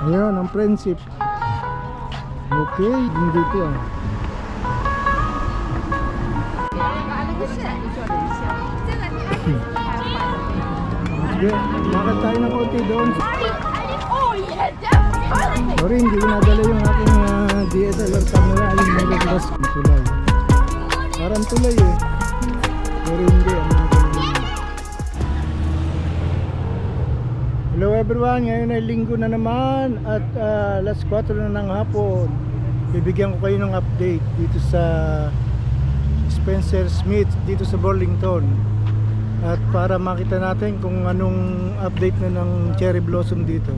Ayan, ang friendship. Okay, yung dito ah. Sige, bakit tayo ng konti doon? Sorry, hindi ko nadala yung aking DSLR camera. Ayun, nalaglas ng tulay. Parang tulay eh. Pero hindi, hello everyone, ngayon ay linggo na naman at alas 4 na ng hapon. Bibigyan ko kayo ng update dito sa Spencer Smith dito sa Burlington. At para makita natin kung anong update na ng cherry blossom dito.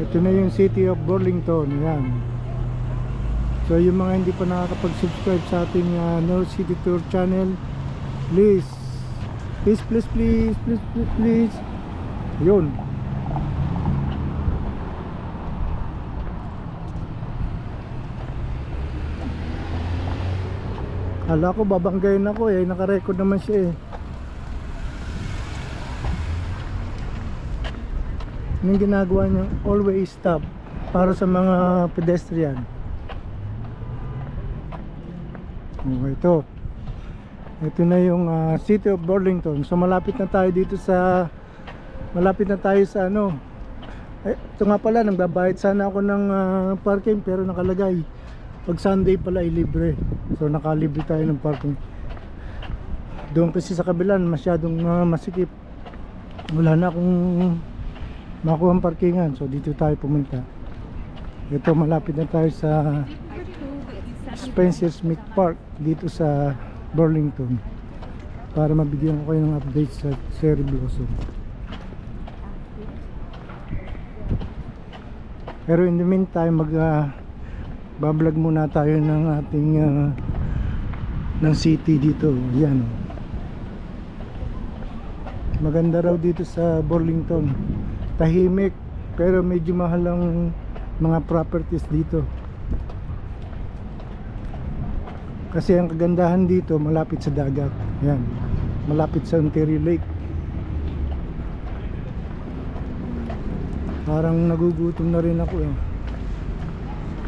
Ito na yung City of Burlington. Yan. So yung mga hindi pa nakakapag-subscribe sa ating North City Tour channel, please yun. Hala ko babanggayin ako eh, naka-record naman siya eh. Yung ginagawa niya, always stop para sa mga pedestrian. Ito na yung City of Burlington. So malapit na tayo dito sa ano. Ito nga pala, nagbabayad sana ako ng parking pero nakalagay pag Sunday pala ay libre. So nakalibre tayo ng parking. Doon kasi sa kabilang masyadong masikip. Wala na akong makuha ang parkingan. So dito tayo pumunta. Ito, malapit na tayo sa Spencer Smith Park dito sa Burlington para mabigyan ko kayo ng update sa cherry blossom. Pero in the meantime bablog muna tayo ng ating ng city dito. Yan, maganda raw dito sa Burlington, tahimik pero medyo mahal ang mga properties dito. Kasi ang kagandahan dito, malapit sa dagat. Yan, malapit sa Ontario Lake. Parang nagugutom na rin ako eh.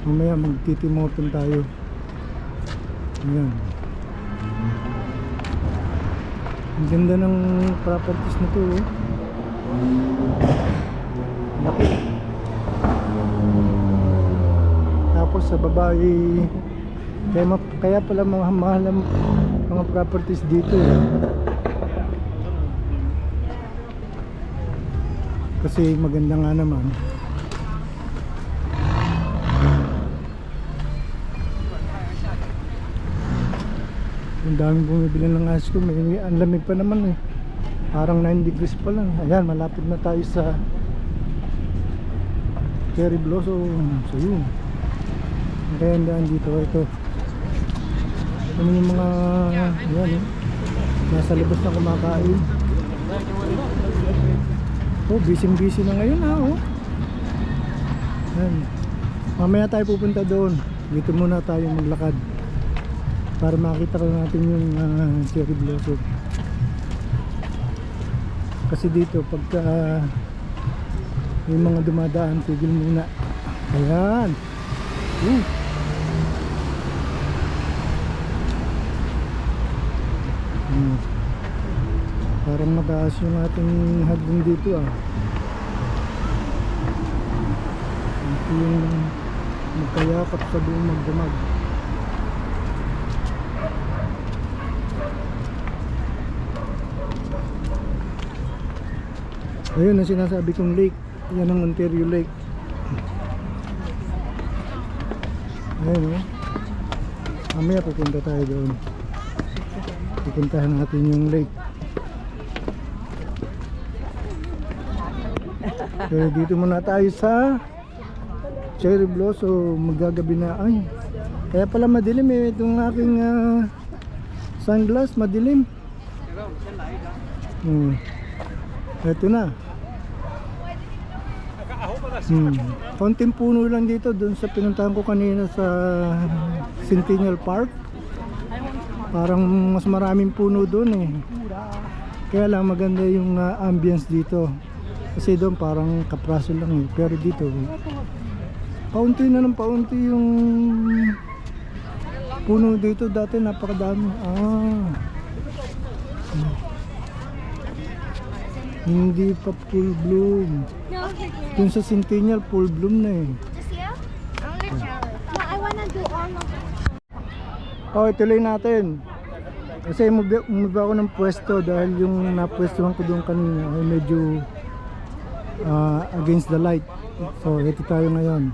Mamaya magtitimoton tayo. Yan. Ang ganda ng properties na to eh. Laki. Tapos sa babae, kaya pala mahal ang mga properties dito eh. Kasi maganda nga naman. Ang daming bumibili ng ice cream. Ang lamig pa naman eh. Parang 9 degrees pa lang. Ayan, malapit na tayo sa cherry blossom. So yun, ang kayandaan dito. Ito ano yung mga yan eh, nasa labas na kumakain. Oh, busy na ngayon oh. Yan. Mamaya tayo pupunta doon. Dito muna tayo maglakad para makita ko natin yung cherry blossom. Kasi dito pagka yung mga dumadaan, tigil muna. Ayan. Parang mataas yung ating hagdan dito ah. Ito yung magkayakap sa buong magdamag. Ayun ang sinasabi kong lake. Yan ang Ontario Lake. Ayun oh. Mamaya pupunta tayo doon. Pupuntahan natin yung lake. Pero dito muna tayo sa cherry blossom. Magagabi na. Ay, kaya pala madilim eh. Itong aking sunglass madilim. Ito na. Konting puno lang dito doon sa pinuntahan ko kanina sa Centennial Park. Parang mas maraming puno doon eh. Kaya lang maganda yung ambience dito. Kasi doon parang kapraso lang eh. Pero dito, paunti na ng paunti yung puno dito. Dati napakadami. Hindi pa full bloom. Dun sa Centennial, full bloom na eh. Just here? No, I wanna do all of it. Ituloy natin. Kasi umubay ako ng pwesto dahil yung napwestuhan ko doon kanina ay medyo against the light. So ito tayo ngayon.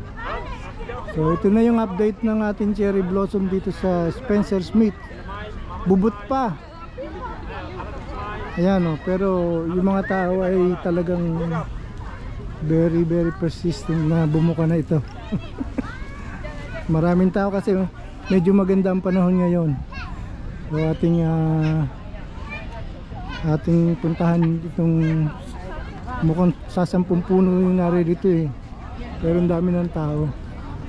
So ito na yung update ng ating cherry blossom dito sa Spencer Smith. Bubot pa. Ayan pero yung mga tao ay talagang very persistent na bumuka na ito. Maraming tao kasi medyo maganda ang panahon ngayon. So ating puntahan itong mukhang sasampung puno yung naririto eh. Pero ang dami ng tao.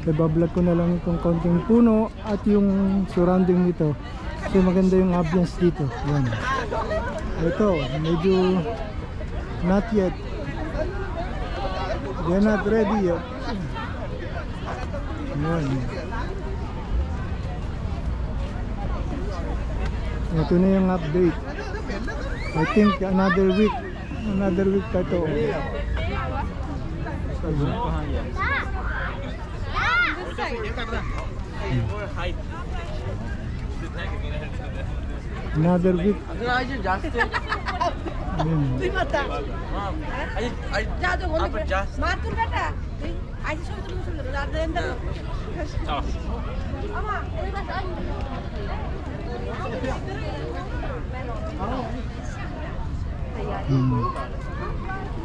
Kaya bablog ko na lang itong konting puno at yung surrounding nito. Kasi maganda yung ambience dito. Yan. Ito, medyo not yet. They're not ready yet. Yan. Ito na yung update. I think another week pa ito. Another week.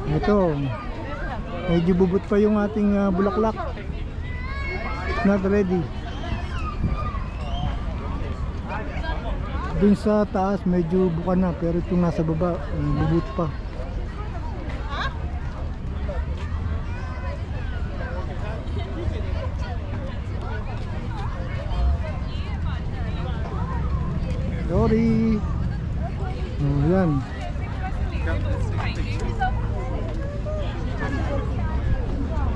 Ito, medyo bubot pa yung ating bulaklak. Not ready. Dun sa taas medyo buka na, pero itong nasa baba bubot pa. Sorry. Yan.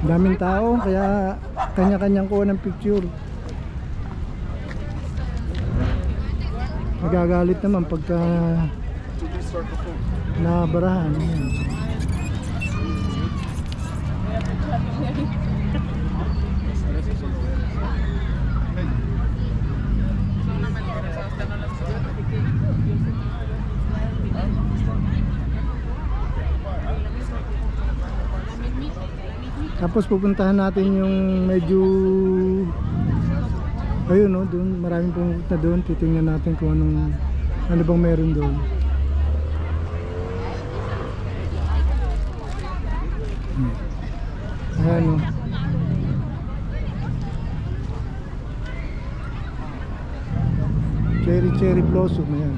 Daming tao kaya kanya-kanyang kuha ng picture. Magagalit naman pagka nabarahan. Tapos pupuntahan natin yung medyo ayun doon maraming pumunta doon. Titingnan natin kung ano bang meron doon. Ayan cherry blossom. Ayan.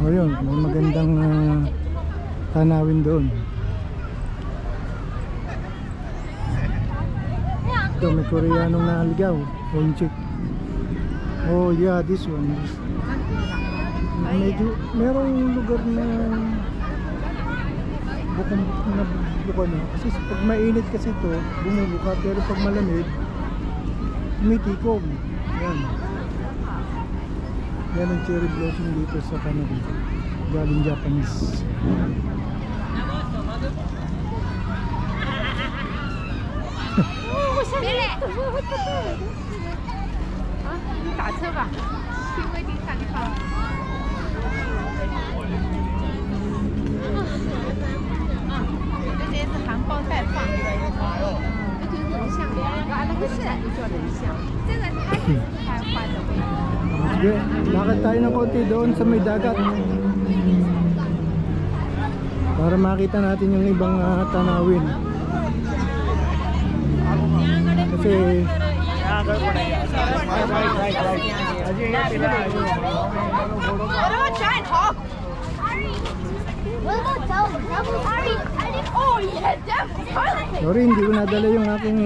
Ayun, may magandang tanawin doon. Ito, may Koreanong nahaligaw. Ponchik. Oh yeah, this one. Medyo, merong lugar na buka na. Kasi pag mainit kasi ito, bumubuka. Pero pag malamig, umitikom. Yan. Yan ang cherry blossom dito sa Canada. Galing Japanese.打车吧，去威尼斯地方。这些是含苞待放，这就是很像那个是就做的很像，这个它也是开花的。Sige, lakad tayo ng konti doon sa may dagat para makita natin yung ibang tanawin. Kasi sorry, hindi ko nadala yung aking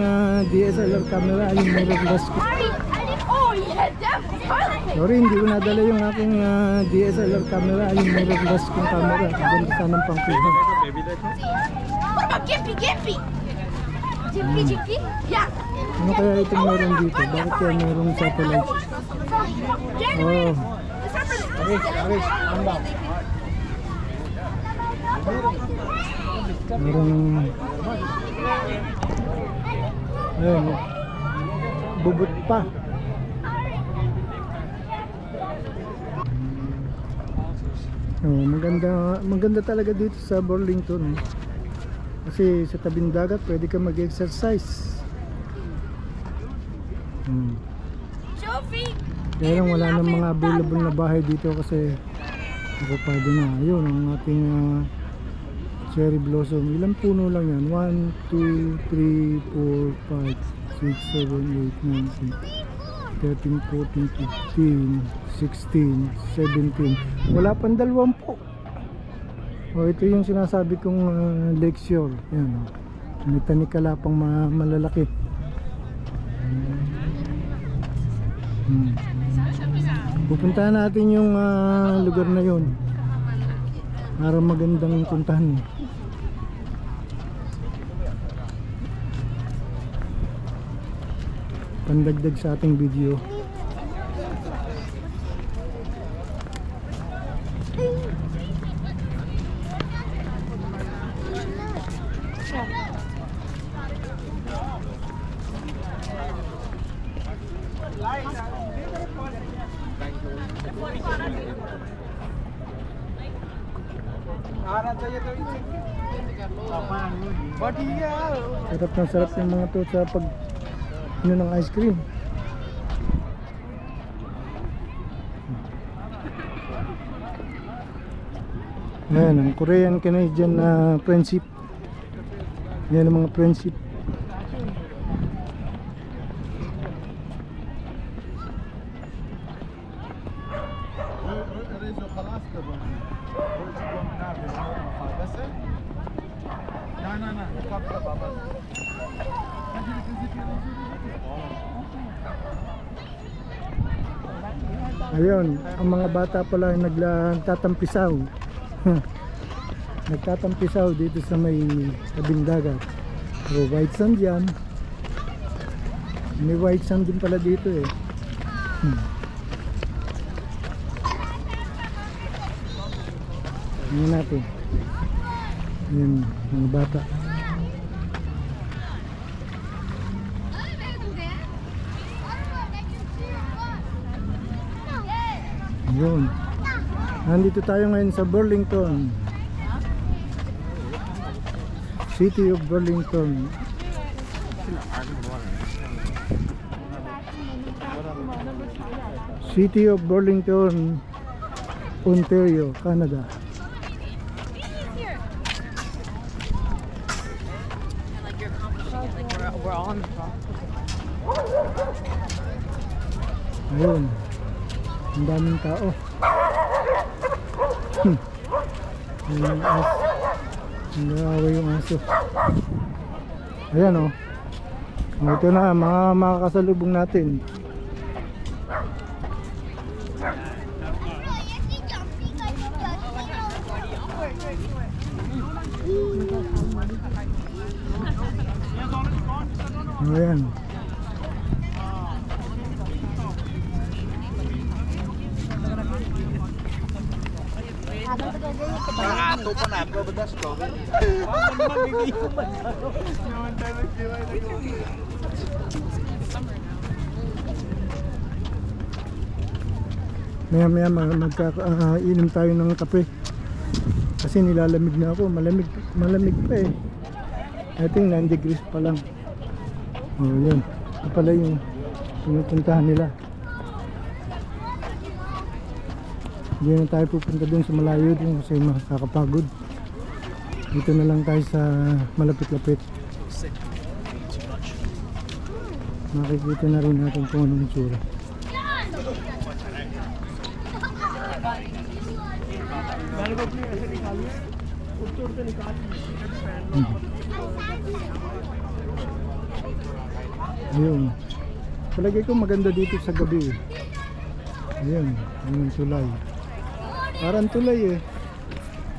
DSLR camera. Yung mirrorless ko. Sorry, hindi ko nadala yung aking DSLR camera. Yung mirrorless kong camera. Ganda sanang pangkuhan. Gimpy, Gimpy! Gimpy, Gimpy? Yeah. Ano kaya itong meron dito? Bakit kaya merong satellite? Oh. Merong ayun, bubot pa. Oh, maganda talaga dito sa Burlington. Kasi sa tabing dagat pwede ka mag-exercise. Kaya lang wala nang mga available na bahay dito kasi okupado na. Ayun ang ating cherry blossom. Ilang puno lang yan? 1, 2, 3, 4, 5, 6, 7, 8, 9, 10, 13, 14, 15, 16, 17. Wala pang 20. Oh, ito yung sinasabi kong Lakeshore. Yan. May tanikala pang malalaki. Pupuntahan natin yung lugar na yun para magandang puntahan. Pandagdag sa ating video. Sarap na sarap yung mga to sa pag ng ice cream. Ayan ang Korean Canadian na friendship. Yan ang mga friendship. Ayun, ang mga bata pala nagtatampisaw. Nagtatampisaw dito sa may tabing dagat. So, white sand yan. May white sand din pala dito eh. Tingnan natin. Ayun, mga bata. Ayun. Nandito tayo ngayon sa Burlington. City of Burlington. City of Burlington, Ontario, Canada. Ayun. Ang daming tao. Ayun ang aso. Nag-aaway yung aso. Ayan o. Ito na mga makakasalubong natin. Ayan. Ato pa na ako ba das ko? Maya magkainom tayo ng kape. Kasi nilalamig na ako, malamig pa eh. I think 9 degrees pa lang. Oh, yun. Ito pala yung pinupuntahan nila. Hindi na tayo pupunta dun sa malayo dun kasi makakapagod. Dito na lang tayo sa malapit-lapit. Makikita na rin natin kung anong tsura. Ayun. Palagay ko maganda dito sa gabi eh. Ayun, ayun tulay. Parang tulay eh.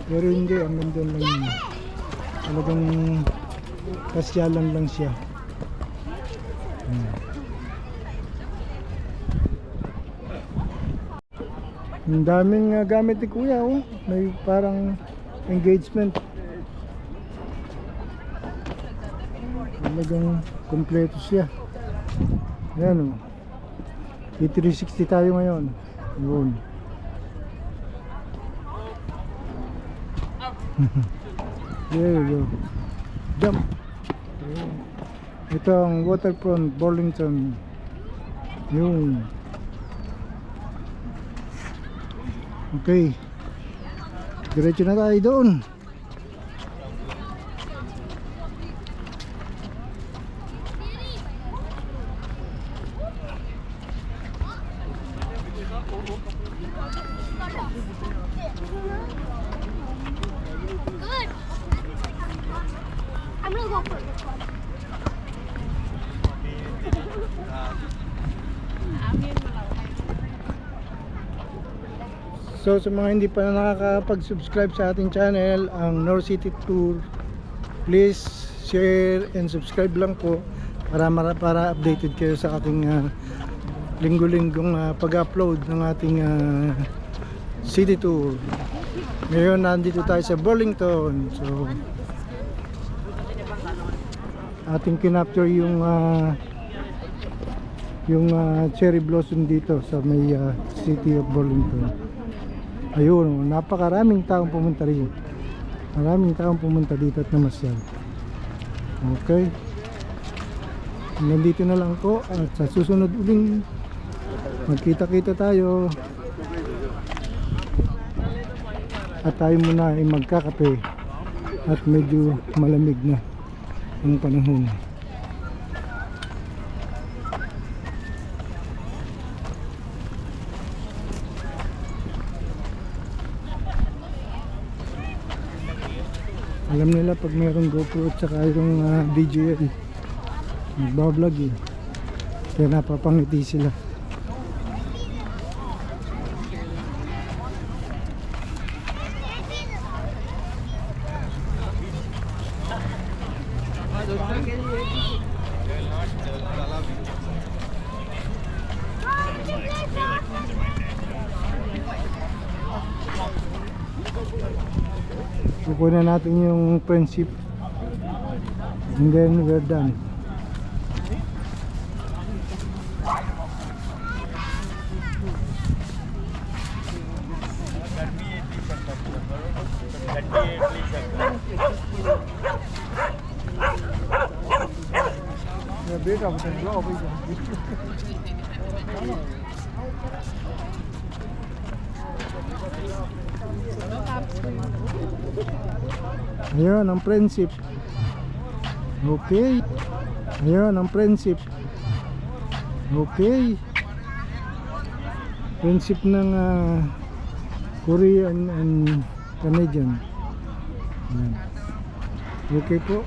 Pero hindi, ang ganda lang yun. Talagang Pasyalan lang siya. Ang daming gamit ni Kuya, oh. May parang engagement. Talagang kompleto siya. Ayan, oh. P360 tayo ngayon. Yun. There you go. Jump. Ayun. Ito ang waterfront Burlington. Yun. Okay. Diretso na tayo doon. Good. I'm gonna go first. So sa mga hindi pa nakakapag-subscribe sa ating channel, ang North City Tour, please share and subscribe lang po para updated kayo sa aking linggo-linggong pag-upload ng ating city tour. Ngayon nandito tayo sa Burlington. So ating kinapture yung cherry blossom dito sa may city of Burlington. Ayun, napakaraming taong pumunta rin. Maraming taong pumunta dito at namasyal. Okay. Nandito na lang ko at sa susunod uling magkita-kita tayo. At tayo muna ay magkakape at medyo malamig na ang panahon. Alam nila pag mayroong GoPro at saka yung DJI nagbablog eh, kaya napapangiti sila. Kukunin natin yung friendship and then we're done. Ayun ang friendship. Okay. Ayun ang friendship. Okay. Friendship ng Korean and Canadian. Ayan. Okay po.